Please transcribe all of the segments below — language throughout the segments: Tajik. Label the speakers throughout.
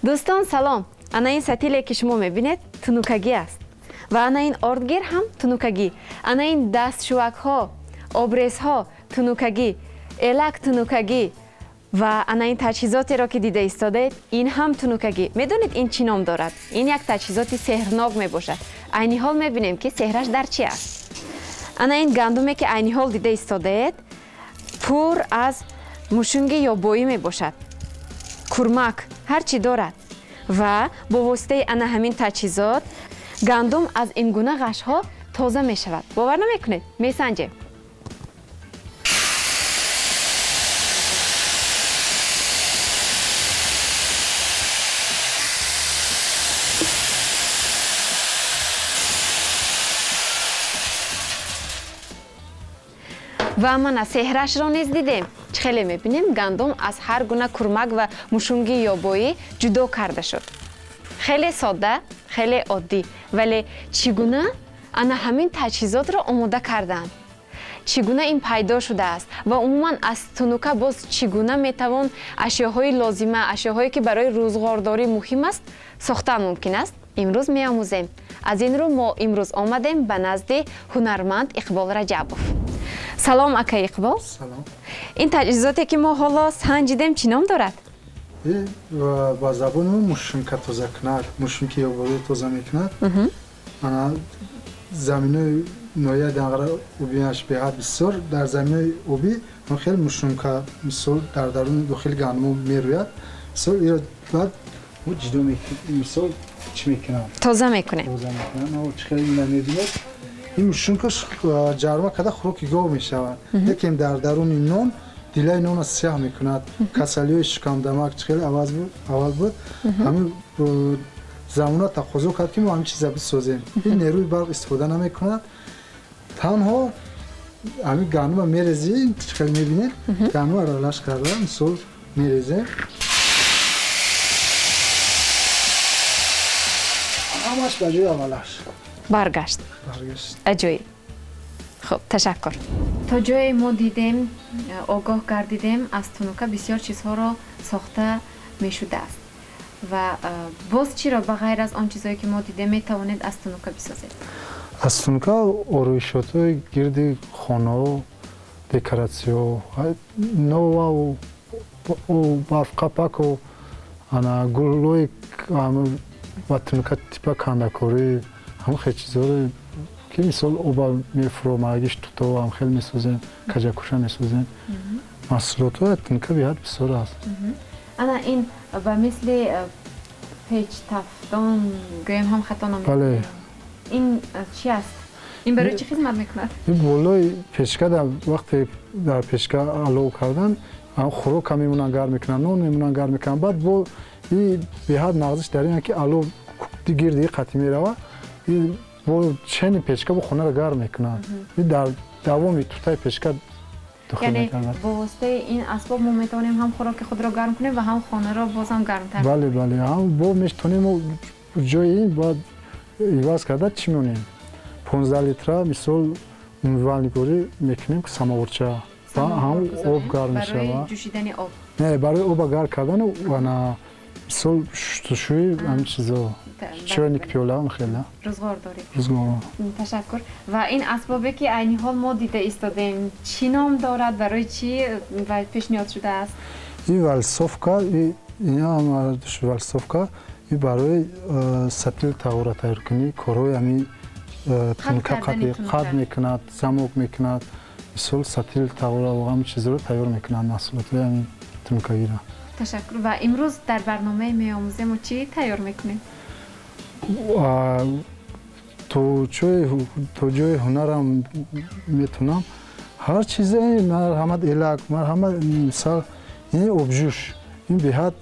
Speaker 1: دوستان سلام. انا این ستیلی که شما میبینید تنوکگی است و انا این آردگیر هم تنوکگی. انا این دستشویک ها، آبرس ها تنوکگی، الک تنوکگی و انا این تجهیزاتی را که دیده ایستاده این هم تنوکگی. میدونید این چی نام دارد؟ این یک تجهیزات سحرناک میباشد. عینی حال میبینیم که سحرش در چی است. انا این گندمی که عینی حال دیده ایستاده پر از موشونگ یا بویی میباشد. کرمک هر چی دارد و با واسطه انا همین تجهیزات گندم از این گونه غش ها تازه می شود. باور نمیکنید؟ می سنجیم. و من از سحرش را نیز دیدیم. خیلی میبینیم گندم از هر گونه کرمک و موشونگی یا بویی جدا کرده شد. خیلی ساده، خیلی عادی، ولی چگونه انا همین تجهیزات را آماده کردند؟ چگونه این پیدا شده است و عموما از تنوکه باز چگونه میتوان اشیاهای لازمه، اشیاهایی که برای روزگارداری مهم است ساختن ممکن است؟ امروز میآموزیم. از این رو ما امروز آمدیم به نزد هنرمند اقبال رجبوف. سلام اکا اقبال.
Speaker 2: سلام.
Speaker 1: این تجهیزاتی که ما حالا سنجیدیم چی نام دارد؟
Speaker 2: با زبان موشونکه تازه کند، موشونکه یا بویی تازه میکند. انا زمینه نوعی دنگره اوبیش بیاد بسیار در زمینه اوبی من خیلی موشونکه مثل در درون داخل گندم میروید. مثل این بعد و جدا میکنه. مثل چی میکنه؟
Speaker 1: تازه میکنه.
Speaker 2: تازه میکنه. و چه خیلی نمیدونید. این موشونکش جرمه کده خوراکی گاو میشود. یکم در درون نان دیلای نان سیاه میکند. کسلیای شکم دماغ خیلی اول بود. همین زمانه تقاضا کرد که ما همین چیزا بسازیم. این نیروی برق استفاده نمیکند. تنها همین گندم میریزی خیلی میبینید. گندم را لاش کرده مثل میریزه. همش به جای اولش.
Speaker 1: برگشت. اجایی. خب تشکر. تا جای ما دیدیم آگاه گردیدیم از تنوکه بسیار چیزها را ساخته می شده است و باز چرا بغیر از آن چیزهایی که ما دیدیم می توانید از تنوکه بسازید؟
Speaker 2: از تنوکه آرایشات های گرد خانه و دکوراسیون نو و برف قپک و گلوی و تنوکه تیپا کندکاری هم خیلی چیزها که مثال اوبا میفرومگیش تو هم خیلی میسازیم کجاکوشا میسازیم محصولات های تنوکه بیاد بسیار است.
Speaker 1: انا این به مثل پیچ تفتان گویم هم خطا نمیکنه.
Speaker 2: بله.
Speaker 1: این چی است؟ این برای چی خدمت میکند؟
Speaker 2: این بالای پیچکه در وقتی در پیچکه علو کردن خوراک هم میمونن گرم میکنن، نون میمونن گرم میکنن. بعد با این بیاد نغزش در این که علو گردی قطعی میروه با چین پیچکه با خونه را گرم میکنن. در دوامی توتای پیچکه داخل میکنن.
Speaker 1: یعنی با واسطه این اسباب ما میتونیم هم خوراک خود را گرم کنیم و هم خانه را بازم گرمتر کنیم.
Speaker 2: بله بله. هم با میتونیم جای این باید ایواز کرده چی میمونیم 15 لیتر مثل میوانیگوری میکنیم که سماورچه و هم آب گرم میشه.
Speaker 1: برای جوشیدن آب؟
Speaker 2: نه برای آب گرم کردن و نه مثل شوی همین چیزا چرا نیک پیوله هم خیلی
Speaker 1: روزگار دارید.
Speaker 2: روزگار.
Speaker 1: تشکر. و این اسبابی که عینی حال ما دیده ایستادیم چی نام دارد؟ برای چی پیشنهاد شده است؟
Speaker 2: این ولسوفکا این هم ولسوفکا این برای ستیل تغییر تغییر کنی کارهای همی تنوکه قد میکند زموک میکند مثل ستیل تغییر و هم چیز رو تغییر میکند محصولات همین تنوکگی را.
Speaker 1: تشکر. و امروز در برنامه میآموزیم و چی تیار میکنیم؟
Speaker 2: تو جای هنرم میتونم هر چیزی مرحمت الک مرحمت مثال این ابجوش این بیاد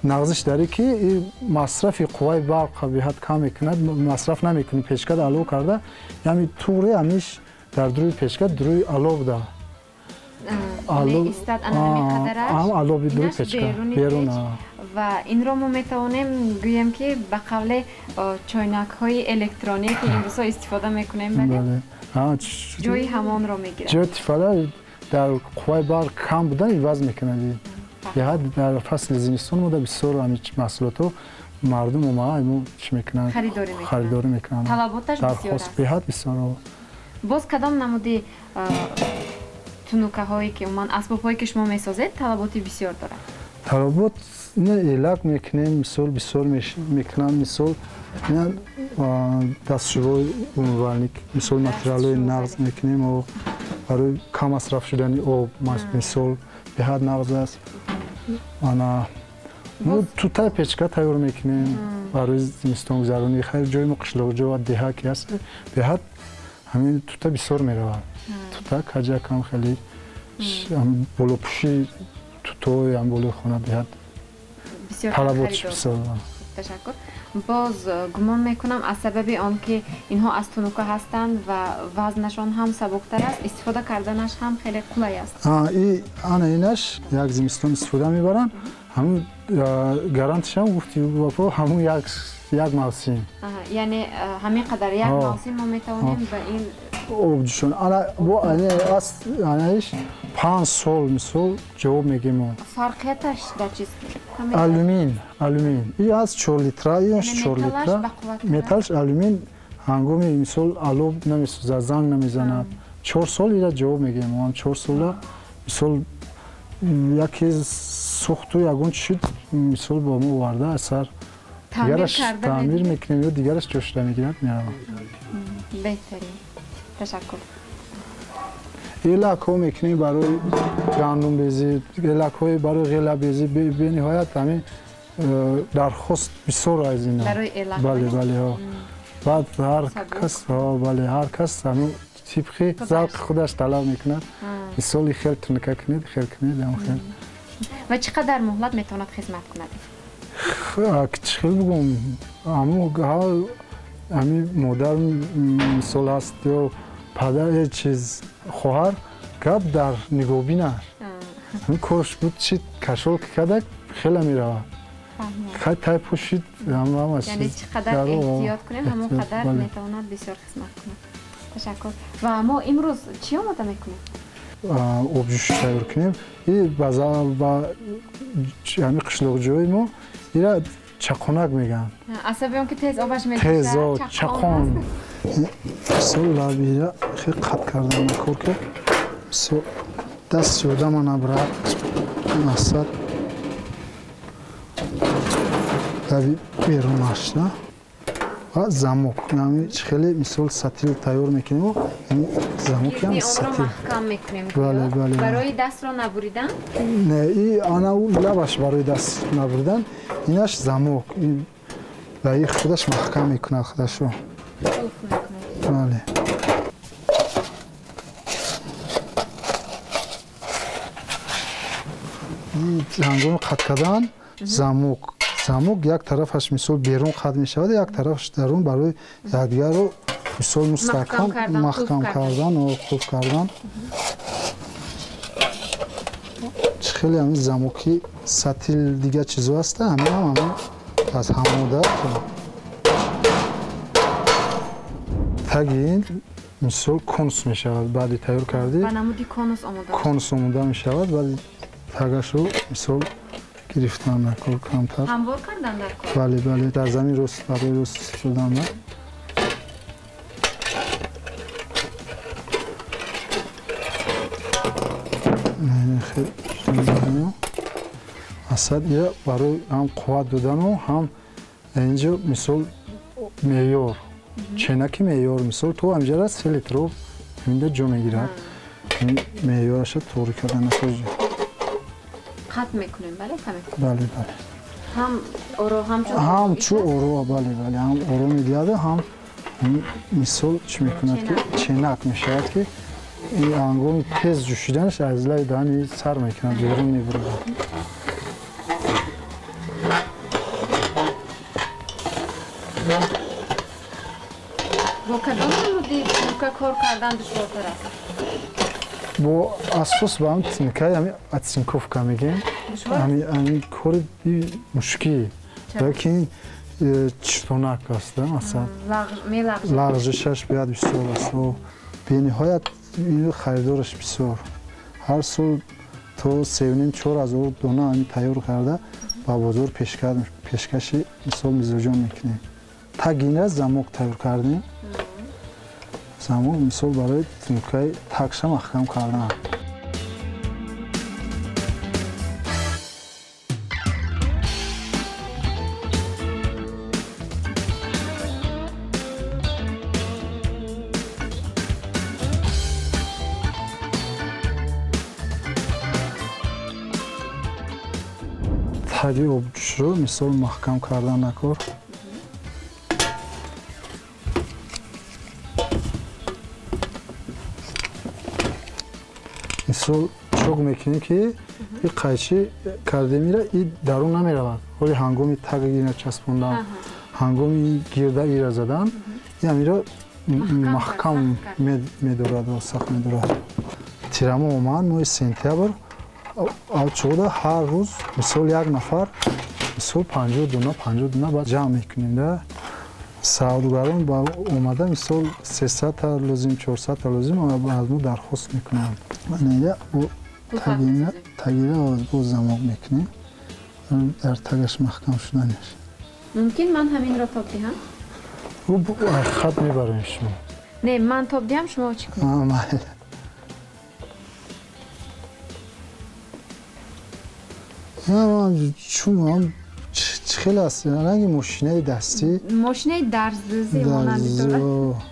Speaker 2: نغزش داره که این مصرف قوای برق بیاد کم میکند مصرف نمیکنه پیچکه علو کرده یعنی توری همیش در دروی پیچکه دروی علو بوده
Speaker 1: علو استاد انا میقدرش
Speaker 2: هم علو بدون پیچکه بیرون
Speaker 1: و این رو ما میتونیم گویم که به قول چاینک های الکترونیک که امروز استفاده میکنیم بله جای همان رو میگیره.
Speaker 2: جای استفاده در قوای برق کم بودن عوض میکنه. беҳад дар фасли зимистон мода бисёр ҳамин маҳсулотро мардум омада чӣ мекунанд харидорӣ мекунанд.
Speaker 1: Талаботаш бисёр аст.
Speaker 2: Беҳад бисёр.
Speaker 1: Боз кадом намуди тунукаҳое ки умуман асбобҳое ки шумо месозед талаботи бисёр дорад?
Speaker 2: Талабот элак мекунем, мисол бисёр мекунам, мисол дастшӯйҳои умумварник, мисол материалҳои нағз мекунем, барои кам масраф шудани об, мисол беҳад нағз аст. Тутай печка тайёр мекунем барои зимистон гузаронӣ. Хайр ҷои мо қишлоқҷо ва деҳа ки аст, беҳад ҳамин тута бисёр меравад. Тута каҷакам хеле болопӯши тутои амболои хона беҳад талаботш бисёр.
Speaker 1: Ташаккур. Боз гумон мекунам аз сабаби он ки инҳо аз тунука ҳастанд ва вазнашон ҳам сабуктар аст, истифода карданаш ҳам хеле қулай аст.
Speaker 2: Ана инаш як зимистон истифода мебаранд. Ҳамун гарантишам гуфти бапо ҳамун як мавсим.
Speaker 1: Яъне ҳамин қадар як мавсим мо метавонем ба ин
Speaker 2: обҷӯшон. Бо аст анаиш 5 сол мисол ҷавоб мегем.
Speaker 1: Фарқияташ дар чист?
Speaker 2: Алюмин. И аз 4 литра, ин 4 литра. Металлш алюмин ҳангоми мисол алоб намесӯзад, занг намезанад. 4 сол ира ҷавоб мегем. 4 сола мисол яке сӯхту ягон чӣ мисол ба мо оварда асар таъмир мекунем ё дигараш ҷошида мегирад меравад.
Speaker 1: Беҳтарин. Ташаккур.
Speaker 2: Элакҳо мекунем барои гандумбезӣ, элакҳои барои ғелабезӣ, бениҳоят ҳамин дархост бисёр аз ин.
Speaker 1: Барои элак.
Speaker 2: Бале. Баъд ҳар кас ҳамин тибқи завқи худаш талаб мекунад. мисоли хел тунука кунед, хел кунед, хел.
Speaker 1: Ва чӣ қадар муҳлат метавонад хизмат кунад?
Speaker 2: Чӣ хел бигӯм, ҳамин модар мисол ҳаст ё падар ҳеҷ чиз хоҳар гап дар нигоҳбин аст. Ҳамин корш буд чи кашол кардак хеле меравад. Хай тай пӯшид ҳамаш.
Speaker 1: Яъне чӣ қадар эҳтиёт кунем, ҳамон қадар метавонад бисёр хизмат кунад. Ташаккур. Ва мо имрӯз чӣ омода мекунем?
Speaker 2: Обҷӯш тайёр кунем. Ба ҳамин қишлоқҷои мо ира чақонак мегӯянд.
Speaker 1: Асаби он ки тез обаш мекушад.
Speaker 2: Тез чақон. Мисол лабира хеле қат кардан кор кард. Мисол даст ёдама набрад. Масад. Лаби берун ашта. Ва замок. Нами хеле мисол сатил тайёр мекунем. Замок ям сатил.
Speaker 1: Маҳкам мекунем.
Speaker 2: Бале.
Speaker 1: Барои дастро набуридан?
Speaker 2: Не, ана лабаш барои даст набуридан. Инаш замок. Ва ин худаш маҳкам мекунад худашро. Бале. ҳангоми қат кардан замок як тарафаш мисол берун қат мешавад, як тарафаш дарун барои якдигарро мисол мустаҳкам маҳкам кардан ва қулф кардан. Чӣ хеле ҳамин замоки сатил дигар чизо ҳаста, ҳамин аз ҳамода таги ин мисол конус мешавад. Баъди тайёр кардӣ
Speaker 1: ба намуди конус
Speaker 2: омода мешавад. Баъди тагашро мисол гирифтан дар кор камтар.
Speaker 1: ҳамвор кардан дар кор.
Speaker 2: Бале, дар замин рост барои рост истифода мебарад. Асад ира барои ҳам қувват додану ҳам инҷо мисол меъёр ченаки меъёр мисол то ҳамҷара 3 литро ҳаминда ҷо мегирад. меъёраша то'g'ri kardan qo'ydi.
Speaker 1: Qat mekунем, бале, каме.
Speaker 2: Бале.
Speaker 1: Ham oro
Speaker 2: ham chu oro, бале, ham oro miladi, ham misol چی میکند که چنک میشود که این هنگام تیز جوشیدنش از لای دهن سر میکند بیرون میبره.
Speaker 1: با کدام نمودی تنکه کار کردن دشوارتر است؟
Speaker 2: با اساس با هم تنکه همی اتسینکوفکا میگیم. همی کار مشکی. لیکن چطونک است مثلا. لغزشش بیاد بسیار است و به نهایت این خریدارش بسیار. هر سال то 3-4 дона ами тайёр карда ба бозор пешкаши мисол мизоҷон мекунем. Тагина замок тайёр кардем. Замок мисол барои тунукаи такша маҳкам кардан. таги обҷӯшро мисол маҳкам кардан накор. мисол чоқ мекунем ки ин қайчи кардемира ин дарун намеравад. ҳоли ҳангоми тагина часпондан, ҳангоми гирда ира задан амиро маҳкам медорад ва сахт медорад. тирамо омад моҳи сентябр чода ҳар рӯз мисол як нафар мисол 50 дона ба ҷамъ мекунем да. савдгарон ба омада мисол 300 та лозим 400 та лозим аз мо дархост мекунанд. манея тагира бо замок мекунем дар тагаш маҳкам шуданеш.
Speaker 1: мумкин ман ҳаминро тоб диҳам?
Speaker 2: хат мебарем шумо.
Speaker 1: не ман тоб диҳам шумо чӣ кунед?
Speaker 2: майли. чун чӣ хеле аст ранги мошинаи дастӣ
Speaker 1: мошинаи дарздӯзӣ монанди дорад.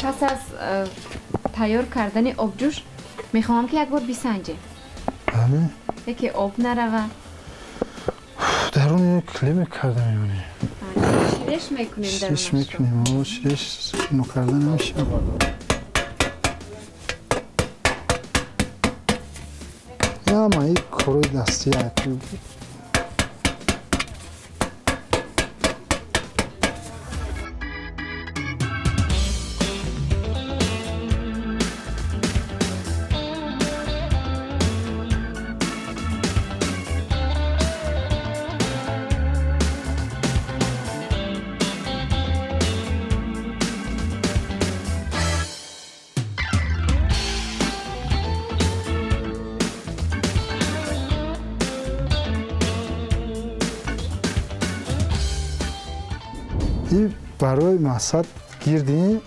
Speaker 1: پس از تیار کردن آبجوش میخوام که یک بار بسنجه.
Speaker 2: بله.
Speaker 1: یکی آب نروه.
Speaker 2: درون کلیم کرده میمونی.
Speaker 1: شیرش میکنیم درونش.
Speaker 2: شیرش میکنیم. شیرش نکرده نمیشه. یا ما این کروی دستی هایی. برای مقصد گیردی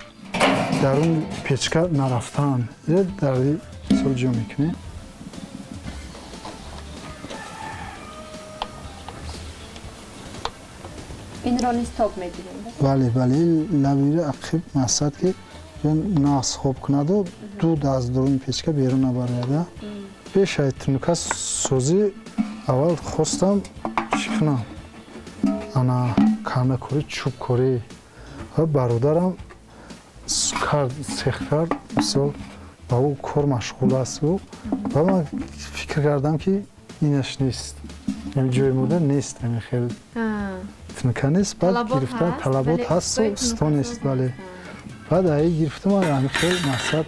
Speaker 2: درون پیچکا نرفتن یه دری سال جا میکنی
Speaker 1: این رو نیست تاب میگیریم
Speaker 2: بله لبیره عقیب مقصد که نقص خوب کنده و دود از درون پیچکا بیرون نبرده پیش تنکا سوزی اول خواستم چکنم انا کانه کوری چوب کوری برادرم سخت کرد مثلا با او کار مشغول است و من فکر کردم که اینش نیست این جای مدر نیست این خیلی تنکه نیست بعد گرفتم طلبات هست و استان نیست ولی بعد ای گرفتم من خیلی مقصد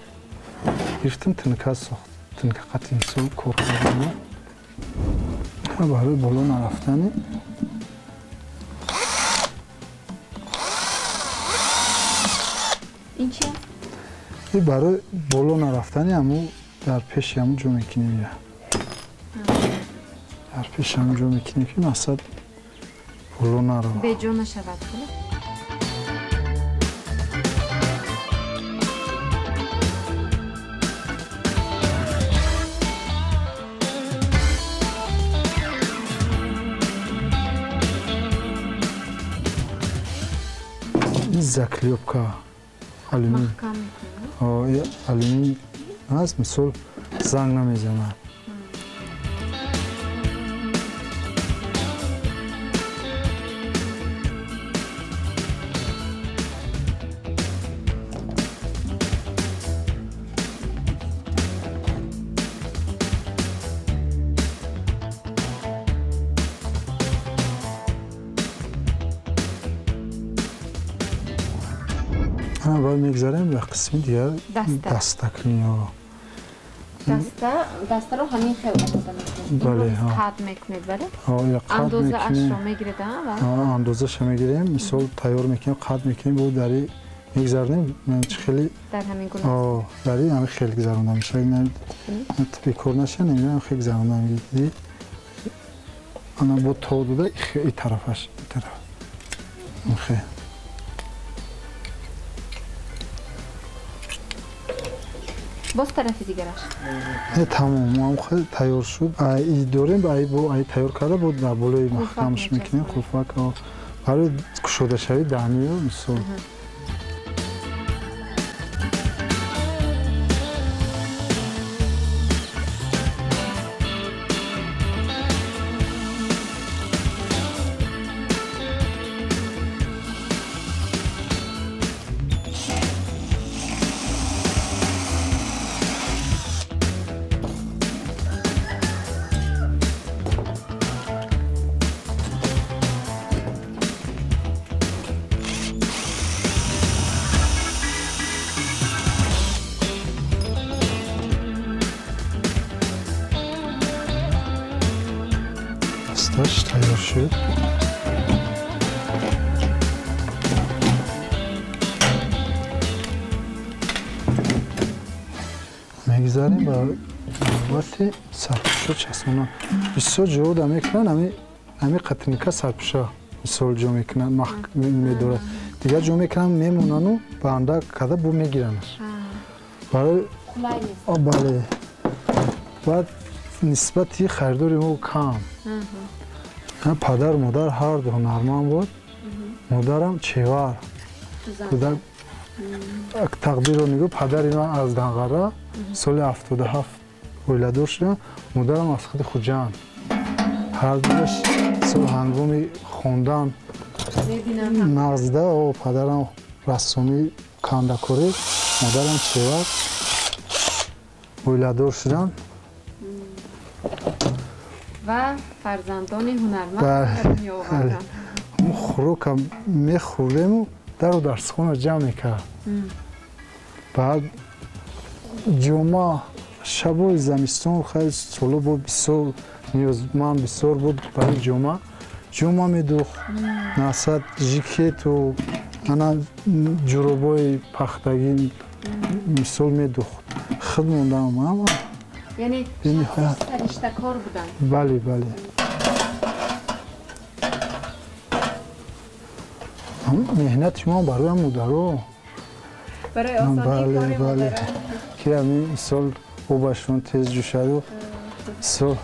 Speaker 2: گرفتم تنکه ساخت تنکه قطعی مثلا کار کردم برای بالا نرفتنی
Speaker 1: این چیه؟
Speaker 2: این برای بالا نرفتنی همون در پیش همون جا میکنیم در پیش همون جا میکنیم که مقصد بالا نرو
Speaker 1: به جا نشود
Speaker 2: این زکلیوبکا алюминий. алюминий هست مثل زنگ نمیزنه. باید میگذاریم به قسمی دیگر دسته کنیم.
Speaker 1: دسته رو همین خیلی
Speaker 2: بله
Speaker 1: قطع میکنید بله؟ اندازه اش رو میگیرید
Speaker 2: اندازه شو میگیریم مثال تیار میکنیم قطع میکنیم بود داری میگذاریم خیلی
Speaker 1: در همین گونه
Speaker 2: داری همین خیلی گذارونده میشه نه بیکار نشه نمیدونم خیلی گذارونده میگیری انا بود تو دوده این طرفش این طرف خیلی
Speaker 1: باز طرف دیگرش
Speaker 2: تمام ما خیلی تیار شد ای داریم با ای تیار کرده بود در بالای محکمش میکنیم قلفک برای کشوده شوی دهنی رو مثال دستش تیار شد میگذاریم با وقتی سرپوشا چسبونا بسیار جودا میکنن همین قطنیکا سرپوشا مثال جو میکنن میدوره دیگه جو میکنن میمونن و بنده کده بو میگیرنش برای بله بعد نسبتی خریداری ما کم پدر مادر هر دو هنرمند بود مادرم چیوار پدر تقدیر رو نگو پدر من از دنقره سال 77 ولادت شد مادرم از خود خوجان هر دوش سال هنگامی خوندن نزده و پدرم رسومی کندکاری مادرم چیوار ولادت شدن
Speaker 1: و فرزندان هنرمند می آوردن.
Speaker 2: ما خوراک میخوردیم و در و درسخانه جمع میکرد. بعد جمعه شبای زمستان خیلی سالو بود بسیار نیازمند بسیار بود برای جمعه میدوخت نسد ژیکت و انا جورابای پختگی مثال میدوخت خود موندم اما
Speaker 1: یعنی سرشته کار بودن؟
Speaker 2: بله بله مهنت شما برای مادرها
Speaker 1: برای آسانی کار مادرها
Speaker 2: که همین سال خوبشون تیز جو شد و سال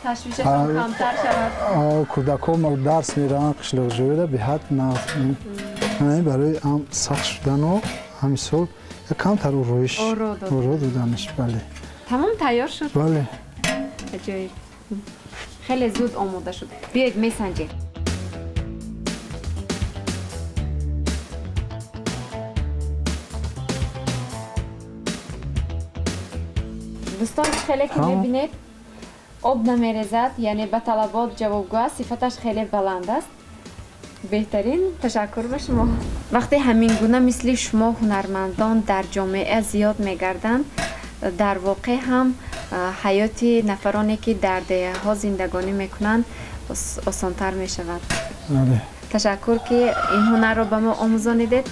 Speaker 1: تشویششون کمتر شود
Speaker 2: کودکان درس میرن قشلاق جویده به حد نه برای هم سخت شدن و همین سال کمتر رویش رو دادنش بله
Speaker 1: تمام تیار شد؟
Speaker 2: بله
Speaker 1: عجایب خیلی زود آماده شد بیاید میسنجیم دوستان خیلی که میبینید آب نمیریزد یعنی به طلبات جوابگو است صفتش خیلی بلند است بهترین تشکر به شما وقتی همین گونه مثل شما هنرمندان در جامعه زیاد میگردند در واقع هم حیات نفرانی که در دیه ها زندگانی میکنند آسانتر میشود تشکر که این هنر رو به ما آموزانیدید